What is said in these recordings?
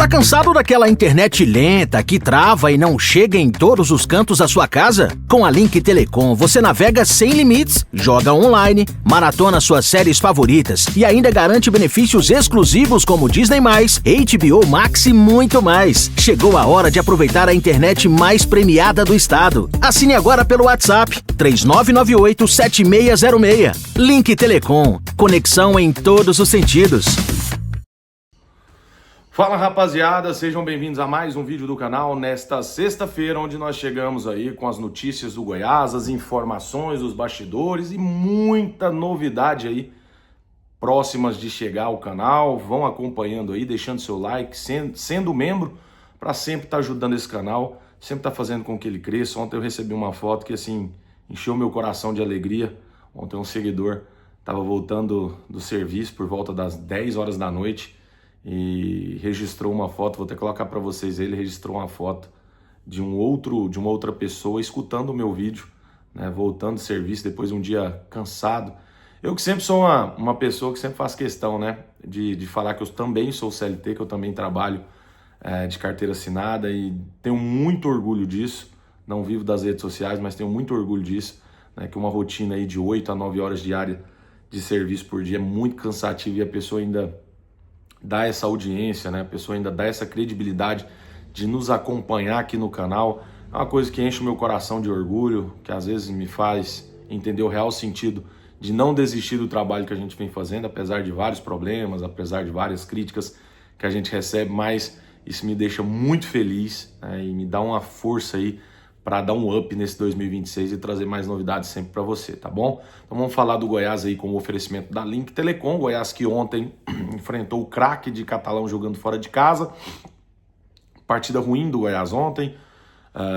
Tá cansado daquela internet lenta que trava e não chega em todos os cantos da sua casa? Com a Link Telecom você navega sem limites, joga online, maratona suas séries favoritas e ainda garante benefícios exclusivos como Disney+, HBO Max e muito mais. Chegou a hora de aproveitar a internet mais premiada do estado. Assine agora pelo WhatsApp 3998-7606. Link Telecom, conexão em todos os sentidos. Fala rapaziada, sejam bem-vindos a mais um vídeo do canal nesta sexta-feira, onde nós chegamos aí com as notícias do Goiás, as informações dos bastidores e muita novidade aí próximas de chegar ao canal. Vão acompanhando aí, deixando seu like, sendo membro para sempre estar ajudando esse canal, sempre estar fazendo com que ele cresça. Ontem eu recebi uma foto que assim encheu meu coração de alegria. Ontem um seguidor estava voltando do serviço por volta das 10 horas da noite e registrou uma foto, vou até colocar para vocês, ele registrou uma foto de uma outra pessoa escutando o meu vídeo, né, voltando do serviço depois de um dia cansado. Eu que sempre sou uma pessoa que sempre faz questão, né, de falar que eu também sou CLT, que eu também trabalho de carteira assinada e tenho muito orgulho disso. Não vivo das redes sociais, mas tenho muito orgulho disso, né, que uma rotina aí de 8 a 9 horas diária de serviço por dia é muito cansativo e a pessoa ainda dá essa audiência, né? A pessoa ainda dá essa credibilidade de nos acompanhar aqui no canal. É uma coisa que enche o meu coração de orgulho, que às vezes me faz entender o real sentido de não desistir do trabalho que a gente vem fazendo, apesar de vários problemas, apesar de várias críticas que a gente recebe, mas isso me deixa muito feliz, né? E me dá uma força aí para dar um up nesse 2026 e trazer mais novidades sempre para você, tá bom? Então vamos falar do Goiás aí com o oferecimento da Link Telecom. Goiás que ontem enfrentou o Craque de Catalão jogando fora de casa. Partida ruim do Goiás ontem.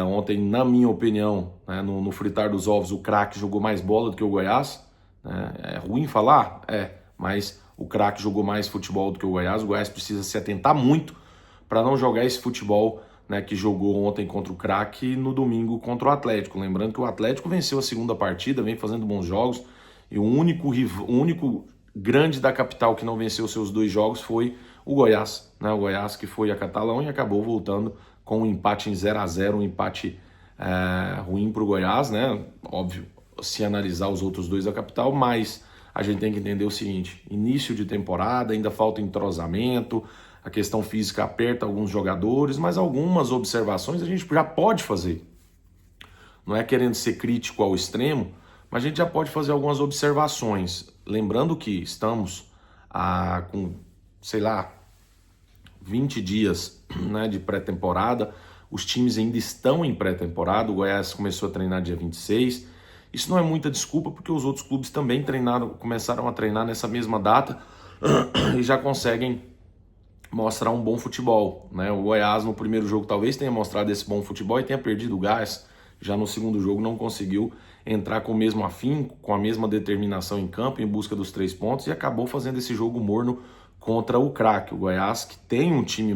Ontem, na minha opinião, né, no fritar dos ovos, o Craque jogou mais bola do que o Goiás. É ruim falar? Mas o Craque jogou mais futebol do que o Goiás. O Goiás precisa se atentar muito para não jogar esse futebol, né, que jogou ontem contra o Craque no domingo contra o Atlético. Lembrando que o Atlético venceu a segunda partida, vem fazendo bons jogos, e o único grande da capital que não venceu seus 2 jogos foi o Goiás, né? O Goiás que foi a Catalão e acabou voltando com um empate em 0-0, um empate ruim para o Goiás, né? Óbvio, se analisar os outros 2 da capital, mas a gente tem que entender o seguinte: início de temporada, ainda falta entrosamento, a questão física aperta alguns jogadores, mas algumas observações a gente já pode fazer. Não é querendo ser crítico ao extremo, mas a gente já pode fazer algumas observações. Lembrando que estamos com, sei lá, 20 dias, né, de pré-temporada. Os times ainda estão em pré-temporada. O Goiás começou a treinar dia 26. Isso não é muita desculpa, porque os outros clubes também começaram a treinar nessa mesma data e já conseguem mostrar um bom futebol, né? O Goiás no primeiro jogo talvez tenha mostrado esse bom futebol e tenha perdido o gás. Já no segundo jogo não conseguiu entrar com o mesmo afinco, com a mesma determinação em campo, em busca dos 3 pontos, e acabou fazendo esse jogo morno contra o Craque. O Goiás, que tem um time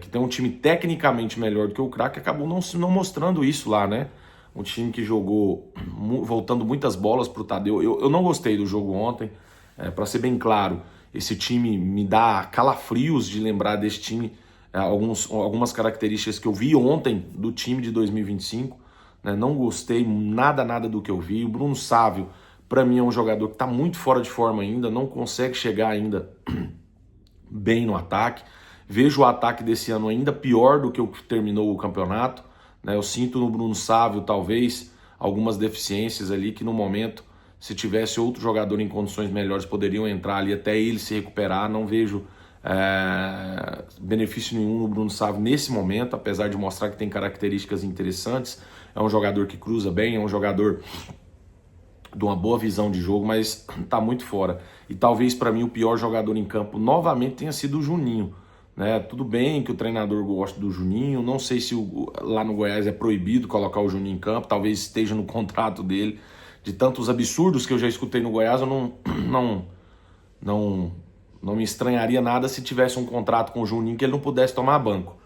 que tem um time tecnicamente melhor do que o Craque, acabou não mostrando isso lá, né? Um time que jogou voltando muitas bolas para o Tadeu. Eu não gostei do jogo ontem, para ser bem claro. Esse time me dá calafrios de lembrar desse time, algumas características que eu vi ontem do time de 2025, né? Não gostei nada do que eu vi. O Bruno Sávio, para mim, é um jogador que está muito fora de forma ainda, não consegue chegar ainda bem no ataque. Vejo o ataque desse ano ainda pior do que o que terminou o campeonato, né? Eu sinto no Bruno Sávio, talvez, algumas deficiências ali que no momento, se tivesse outro jogador em condições melhores, poderiam entrar ali até ele se recuperar. Não vejo benefício nenhum no Bruno Sávio nesse momento, apesar de mostrar que tem características interessantes. É um jogador que cruza bem, é um jogador de uma boa visão de jogo, mas está muito fora. E talvez para mim o pior jogador em campo novamente tenha sido o Juninho, né? Tudo bem que o treinador gosta do Juninho, não sei se lá no Goiás é proibido colocar o Juninho em campo, talvez esteja no contrato dele. De tantos absurdos que eu já escutei no Goiás, eu não me estranharia nada se tivesse um contrato com o Juninho que ele não pudesse tomar banco.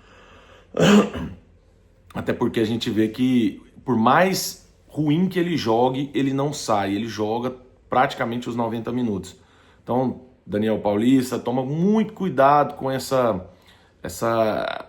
Até porque a gente vê que, por mais ruim que ele jogue, ele não sai, ele joga praticamente os 90 minutos. Então, Daniel Paulista, toma muito cuidado com essa essa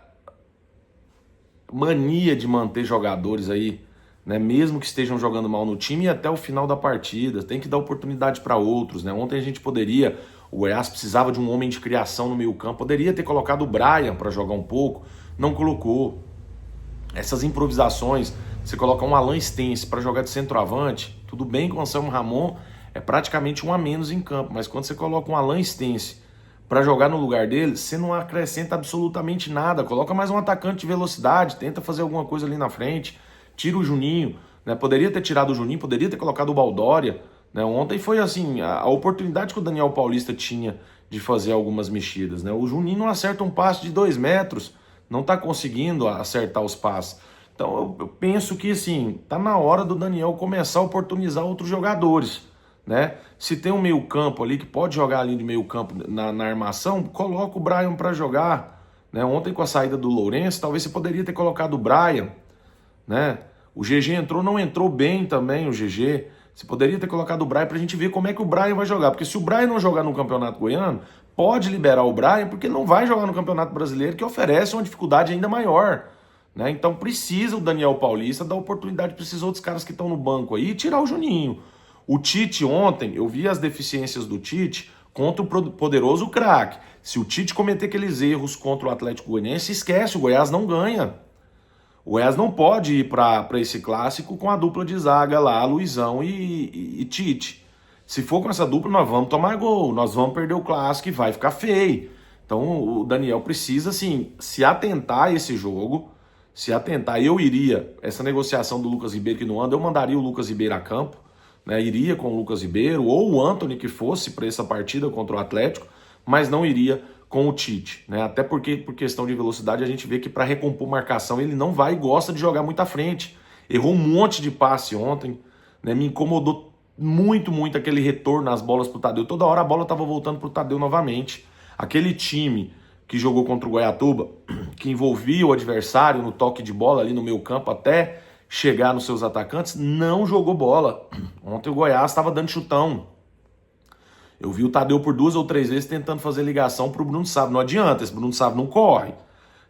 mania de manter jogadores aí, né, mesmo que estejam jogando mal no time, e até o final da partida, tem que dar oportunidade para outros, né? Ontem a gente poderia, o Goiás precisava de um homem de criação no meio campo, poderia ter colocado o Brian para jogar um pouco, não colocou. Essas improvisações, você coloca um Alan Stence para jogar de centroavante, tudo bem que o Anselmo Ramon é praticamente um a menos em campo, mas quando você coloca um Alan Stence para jogar no lugar dele, você não acrescenta absolutamente nada, coloca mais um atacante de velocidade, tenta fazer alguma coisa ali na frente, tira o Juninho, né? Poderia ter tirado o Juninho, poderia ter colocado o Baldória, né? Ontem foi assim, a oportunidade que o Daniel Paulista tinha de fazer algumas mexidas, né? O Juninho não acerta um passe de 2 metros, não está conseguindo acertar os passes. Então eu penso que assim, tá na hora do Daniel começar a oportunizar outros jogadores, né? Se tem um meio campo ali que pode jogar ali de meio campo na armação, coloca o Brian para jogar, né? Ontem com a saída do Lourenço, talvez você poderia ter colocado o Brian, né? O GG entrou, não entrou bem também o GG. Você poderia ter colocado o Brian pra gente ver como é que o Brian vai jogar, porque se o Brian não jogar no Campeonato Goiano, pode liberar o Brian, porque ele não vai jogar no Campeonato Brasileiro, que oferece uma dificuldade ainda maior, né? Então precisa o Daniel Paulista dar oportunidade para esses outros caras que estão no banco aí e tirar o Juninho. O Tite ontem, eu vi as deficiências do Tite contra o poderoso craque. Se o Tite cometer aqueles erros contra o Atlético Goianiense, esquece, o Goiás não ganha. O Goiás não pode ir para esse clássico com a dupla de zaga lá, Luizão e Tite. Se for com essa dupla, nós vamos tomar gol, nós vamos perder o clássico e vai ficar feio. Então o Daniel precisa, assim, se atentar a esse jogo, se atentar. Eu iria, essa negociação do Lucas Ribeiro que não anda, eu mandaria o Lucas Ribeiro a campo, né? Iria com o Lucas Ribeiro ou o Antony que fosse para essa partida contra o Atlético, mas não iria com o Tite, né? Até porque, por questão de velocidade, a gente vê que para recompor marcação ele não vai e gosta de jogar muito à frente. Errou um monte de passe ontem, né? Me incomodou muito aquele retorno nas bolas pro Tadeu. Toda hora a bola estava voltando pro Tadeu novamente. Aquele time que jogou contra o Goiatuba, que envolvia o adversário no toque de bola ali no meio campo até chegar nos seus atacantes, não jogou bola. Ontem o Goiás estava dando chutão. Eu vi o Tadeu por 2 ou 3 vezes tentando fazer ligação pro Bruno Sávio. Não adianta, esse Bruno Sávio não corre.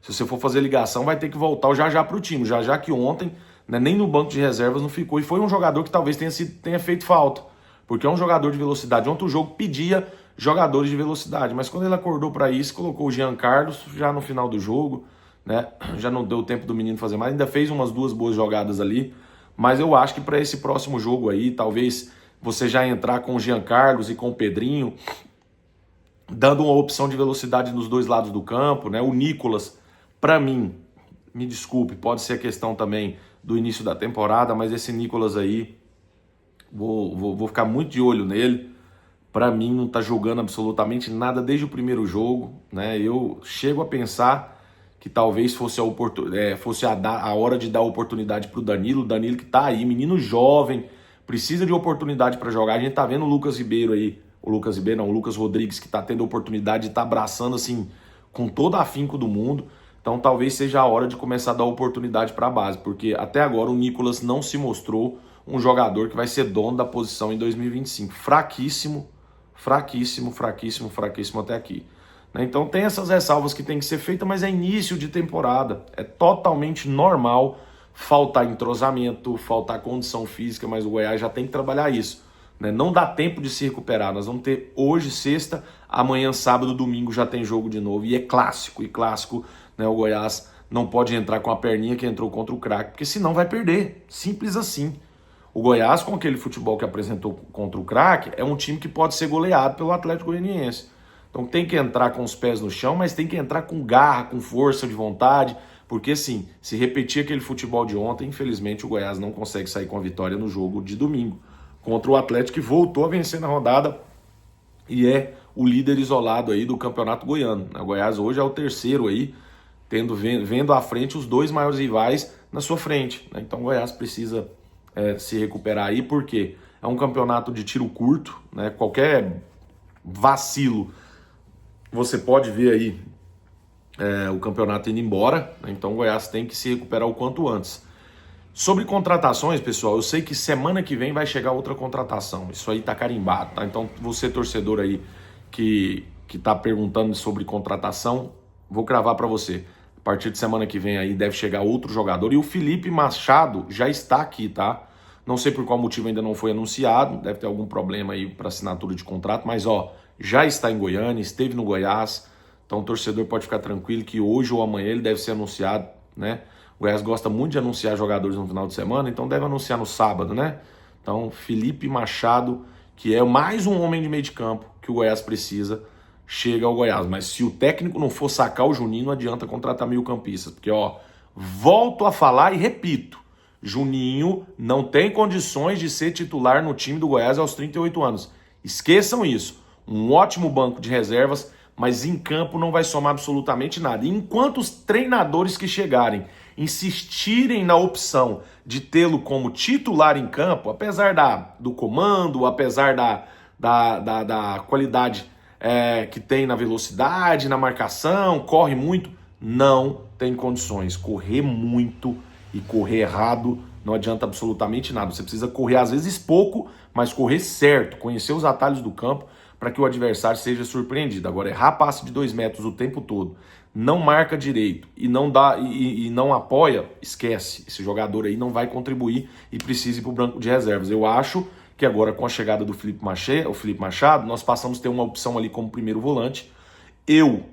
Se você for fazer ligação, vai ter que voltar o Jajá pro time. O Jajá que ontem, né, nem no banco de reservas não ficou. E foi um jogador que talvez tenha feito falta. Porque é um jogador de velocidade. Ontem o jogo pedia jogadores de velocidade. Mas quando ele acordou para isso, colocou o Jean Carlos já no final do jogo, né? Já não deu tempo do menino fazer mais. Ainda fez umas 2 boas jogadas ali. Mas eu acho que para esse próximo jogo aí, talvez você já entrar com o Jean Carlos e com o Pedrinho, dando uma opção de velocidade nos 2 lados do campo, né? O Nicolas, para mim, me desculpe, pode ser a questão também do início da temporada, mas esse Nicolas aí, vou ficar muito de olho nele. Para mim não tá jogando absolutamente nada desde o primeiro jogo, né? Eu chego a pensar que talvez fosse a hora de dar oportunidade pro Danilo que tá aí, menino jovem, precisa de oportunidade para jogar. A gente tá vendo o Lucas Ribeiro aí, o Lucas Rodrigues, que tá tendo oportunidade de tá abraçando assim com todo afinco do mundo. Então talvez seja a hora de começar a dar oportunidade para a base, porque até agora o Nicolas não se mostrou um jogador que vai ser dono da posição em 2025. Fraquíssimo até aqui. Então tem essas ressalvas que tem que ser feitas, mas é início de temporada. É totalmente normal faltar entrosamento, faltar condição física, mas o Goiás já tem que trabalhar isso, né? Não dá tempo de se recuperar. Nós vamos ter hoje, sexta, amanhã, sábado, domingo já tem jogo de novo. E é clássico, né? O Goiás não pode entrar com a perninha que entrou contra o craque, porque senão vai perder. Simples assim. O Goiás, com aquele futebol que apresentou contra o craque, é um time que pode ser goleado pelo Atlético Goianiense. Então tem que entrar com os pés no chão, mas tem que entrar com garra, com força de vontade, porque assim, se repetir aquele futebol de ontem, infelizmente o Goiás não consegue sair com a vitória no jogo de domingo contra o Atlético, que voltou a vencer na rodada e é o líder isolado aí do Campeonato Goiano. O Goiás hoje é o terceiro aí, vendo à frente os 2 maiores rivais na sua frente, né? Então o Goiás precisa se recuperar aí, porque é um campeonato de tiro curto, né? Qualquer vacilo você pode ver aí o campeonato indo embora, né? Então o Goiás tem que se recuperar o quanto antes. Sobre contratações, pessoal, eu sei que semana que vem vai chegar outra contratação, isso aí tá carimbado, tá? Então você torcedor aí que tá perguntando sobre contratação, vou cravar para você. A partir de semana que vem aí deve chegar outro jogador. E o Felipe Machado já está aqui, tá? Não sei por qual motivo ainda não foi anunciado. Deve ter algum problema aí para assinatura de contrato. Mas, ó, já está em Goiânia, esteve no Goiás. Então o torcedor pode ficar tranquilo que hoje ou amanhã ele deve ser anunciado, né? O Goiás gosta muito de anunciar jogadores no final de semana, então deve anunciar no sábado, né? Então, Felipe Machado, que é mais um homem de meio de campo que o Goiás precisa, chega ao Goiás. Mas se o técnico não for sacar o Juninho, não adianta contratar meio-campistas. Porque, ó, volto a falar e repito, Juninho não tem condições de ser titular no time do Goiás aos 38 anos. Esqueçam isso. Um ótimo banco de reservas, mas em campo não vai somar absolutamente nada. E enquanto os treinadores que chegarem insistirem na opção de tê-lo como titular em campo, apesar do comando, apesar da qualidade que tem na velocidade, na marcação, corre muito, não tem condições. Correr muito e correr errado não adianta absolutamente nada. Você precisa correr às vezes pouco, mas correr certo, conhecer os atalhos do campo para que o adversário seja surpreendido. Agora, errar passe de 2 metros o tempo todo, não marca direito e não dá e não apoia, esquece. Esse jogador aí não vai contribuir e precisa ir para o banco de reservas. Eu acho que agora com a chegada do Felipe Machado, nós passamos a ter uma opção ali como primeiro volante. Eu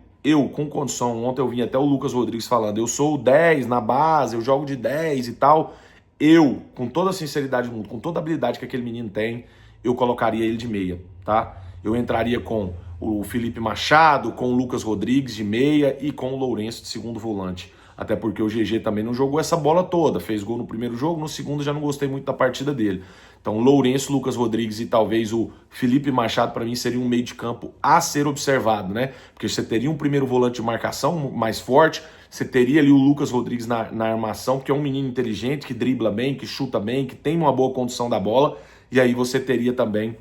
com condição, ontem eu vi até o Lucas Rodrigues falando, eu sou o 10 na base, eu jogo de 10 e tal. Eu, com toda a sinceridade do mundo, com toda a habilidade que aquele menino tem, eu colocaria ele de meia, tá? Eu entraria com o Felipe Machado, com o Lucas Rodrigues de meia e com o Lourenço de segundo volante. Até porque o GG também não jogou essa bola toda. Fez gol no primeiro jogo, no segundo já não gostei muito da partida dele. Então Lourenço, Lucas Rodrigues e talvez o Felipe Machado para mim seria um meio de campo a ser observado, né? Porque você teria um primeiro volante de marcação mais forte, você teria ali o Lucas Rodrigues na armação, porque é um menino inteligente, que dribla bem, que chuta bem, que tem uma boa condução da bola. E aí você teria também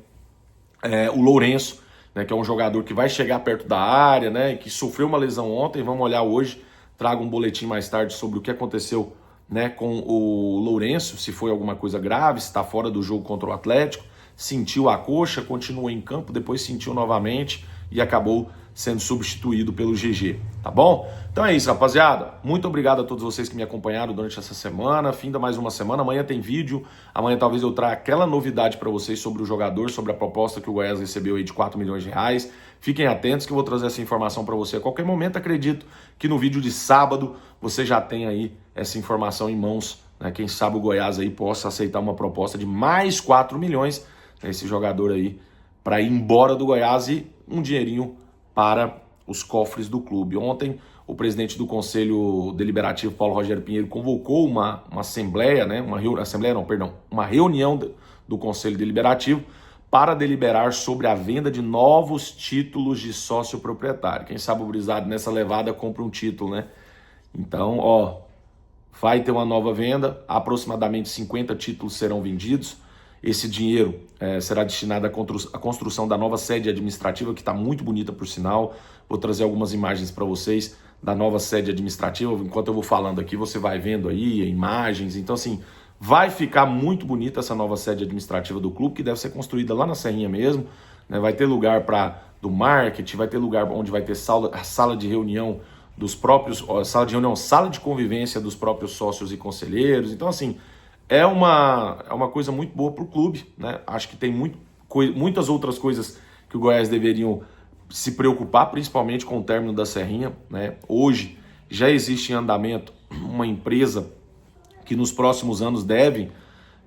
o Lourenço, né, que é um jogador que vai chegar perto da área, né, que sofreu uma lesão ontem. Vamos olhar hoje, trago um boletim mais tarde sobre o que aconteceu, né, com o Lourenço, se foi alguma coisa grave, se está fora do jogo contra o Atlético. Sentiu a coxa, continuou em campo, depois sentiu novamente e acabou sendo substituído pelo GG, tá bom? Então é isso, rapaziada. Muito obrigado a todos vocês que me acompanharam durante essa semana. Fim de mais uma semana. Amanhã tem vídeo. Amanhã talvez eu traga aquela novidade para vocês sobre o jogador, sobre a proposta que o Goiás recebeu aí de 4 milhões de reais. Fiquem atentos que eu vou trazer essa informação para você a qualquer momento. Acredito que no vídeo de sábado você já tem aí essa informação em mãos, né? Quem sabe o Goiás aí possa aceitar uma proposta de mais 4 milhões, né, esse jogador aí, para ir embora do Goiás e um dinheirinho para os cofres do clube. Ontem, o presidente do Conselho Deliberativo, Paulo Rogério Pinheiro, convocou uma assembleia, né, uma reunião do Conselho Deliberativo para deliberar sobre a venda de novos títulos de sócio proprietário. Quem sabe o Brisado nessa levada compra um título, né? Então, ó, vai ter uma nova venda, aproximadamente 50 títulos serão vendidos. Esse dinheiro será destinado à construção da nova sede administrativa, que está muito bonita, por sinal. Vou trazer algumas imagens para vocês da nova sede administrativa. Enquanto eu vou falando aqui, você vai vendo aí imagens. Então, assim, vai ficar muito bonita essa nova sede administrativa do clube, que deve ser construída lá na Serrinha mesmo, né? Vai ter lugar do marketing, vai ter lugar onde vai ter sala de reunião dos próprios... sala de convivência dos próprios sócios e conselheiros. Então, assim... É uma coisa muito boa para o clube, né? Acho que tem muitas outras coisas que o Goiás deveriam se preocupar, principalmente com o término da Serrinha, né? Hoje já existe em andamento uma empresa que nos próximos anos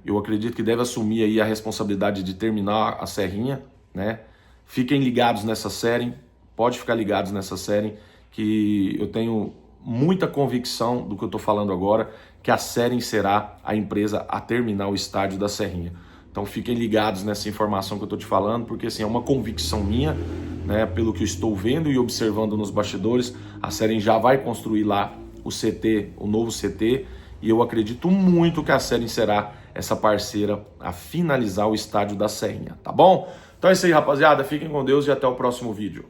eu acredito que deve assumir aí a responsabilidade de terminar a Serrinha, né? Fiquem ligados nessa série, pode ficar ligados nessa série, que eu tenho muita convicção do que eu estou falando agora, que a Seren será a empresa a terminar o estádio da Serrinha. Então fiquem ligados nessa informação que eu estou te falando, porque assim, é uma convicção minha, né, pelo que eu estou vendo e observando nos bastidores. A Seren já vai construir lá o CT, o novo CT, e eu acredito muito que a Seren será essa parceira a finalizar o estádio da Serrinha, tá bom? Então é isso aí, rapaziada. Fiquem com Deus e até o próximo vídeo.